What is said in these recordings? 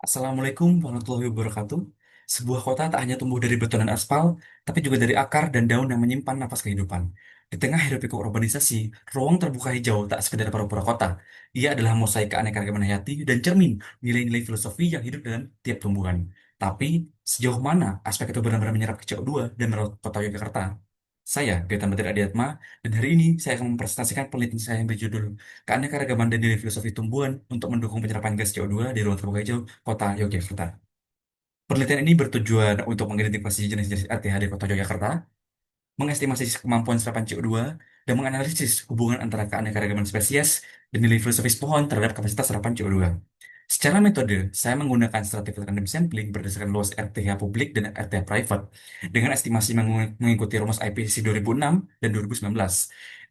Assalamualaikum warahmatullahi wabarakatuh. Sebuah kota tak hanya tumbuh dari beton dan aspal, tapi juga dari akar dan daun yang menyimpan napas kehidupan. Di tengah hiruk-pikuk urbanisasi, ruang terbuka hijau tak sekedar pura-pura kota. Ia adalah mosaik keanekaragaman hayati dan cermin nilai-nilai filosofi yang hidup dalam tiap tumbuhan. Tapi, sejauh mana aspek itu benar-benar menyerap CO2 dan merawat kota Yogyakarta? Saya, Gautam Badri Adiatma, dan hari ini saya akan mempresentasikan penelitian saya yang berjudul Keanekaragaman dan Nilai Filosofi Tumbuhan untuk mendukung penyerapan gas CO2 di ruang terbuka hijau Kota Yogyakarta. Penelitian ini bertujuan untuk mengidentifikasi jenis-jenis RTH di Kota Yogyakarta, mengestimasi kemampuan serapan CO2, dan menganalisis hubungan antara keanekaragaman spesies dan nilai filosofis pohon terhadap kapasitas serapan CO2. Secara metode, saya menggunakan stratified random sampling berdasarkan luas RTH publik dan RTH private dengan estimasi mengikuti rumus IPCC 2006 dan 2019.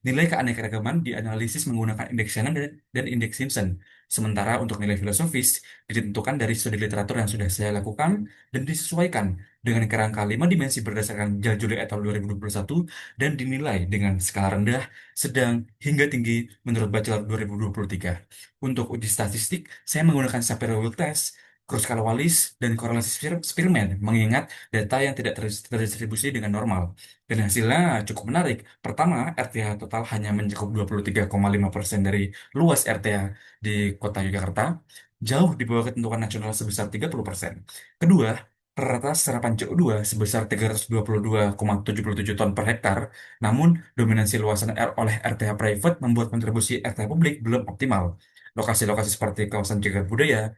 Nilai keanekaragaman dianalisis menggunakan indeks Shannon dan indeks Simpson. Sementara untuk nilai filosofis ditentukan dari studi literatur yang sudah saya lakukan dan disesuaikan dengan kerangka 5 dimensi berdasarkan Jajuli et al. 2021 dan dinilai dengan skala rendah, sedang, hingga tinggi menurut Bachelor 2023. Untuk uji statistik, saya menggunakan Shapiro-Wilk test, Kruskal-Wallis, dan korelasi Spearman, mengingat data yang tidak terdistribusi dengan normal. Dan hasilnya cukup menarik. Pertama, RTH total hanya mencakup 23,5% dari luas RTH di kota Yogyakarta, jauh di bawah ketentuan nasional sebesar 30%. Kedua, rata serapan CO2 sebesar 322,77 ton per hektar, namun dominansi luasan oleh RTH private membuat kontribusi RTH publik belum optimal. Lokasi-lokasi seperti kawasan cagar budaya,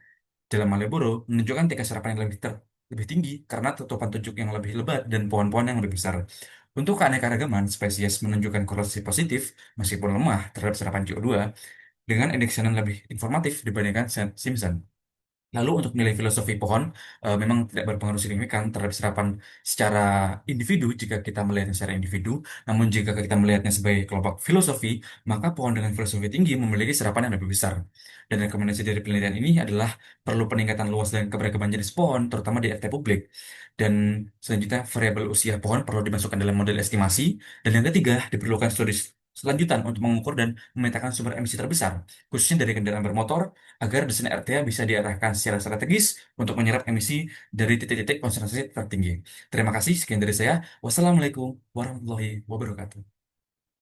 Jalan Malioboro menunjukkan tingkat serapan yang lebih tinggi karena tutupan tunjuk yang lebih lebat dan pohon-pohon yang lebih besar. Untuk keanekaragaman, spesies menunjukkan korelasi positif meskipun lemah terhadap serapan CO2 dengan indeks yang lebih informatif dibandingkan Simpson. Lalu untuk nilai filosofi pohon memang tidak berpengaruh signifikan terhadap serapan secara individu jika kita melihatnya secara individu. Namun jika kita melihatnya sebagai kelompok filosofi, maka pohon dengan filosofi tinggi memiliki serapan yang lebih besar. Dan rekomendasi dari penelitian ini adalah perlu peningkatan luas dan keberagaman jenis pohon, terutama di RT publik. Dan selanjutnya variabel usia pohon perlu dimasukkan dalam model estimasi. Dan yang ketiga, diperlukan studi selanjutan untuk mengukur dan memetakan sumber emisi terbesar, khususnya dari kendaraan bermotor agar desain RTA bisa diarahkan secara strategis untuk menyerap emisi dari titik-titik konsentrasi tertinggi. Terima kasih, sekian dari saya. Wassalamualaikum warahmatullahi wabarakatuh.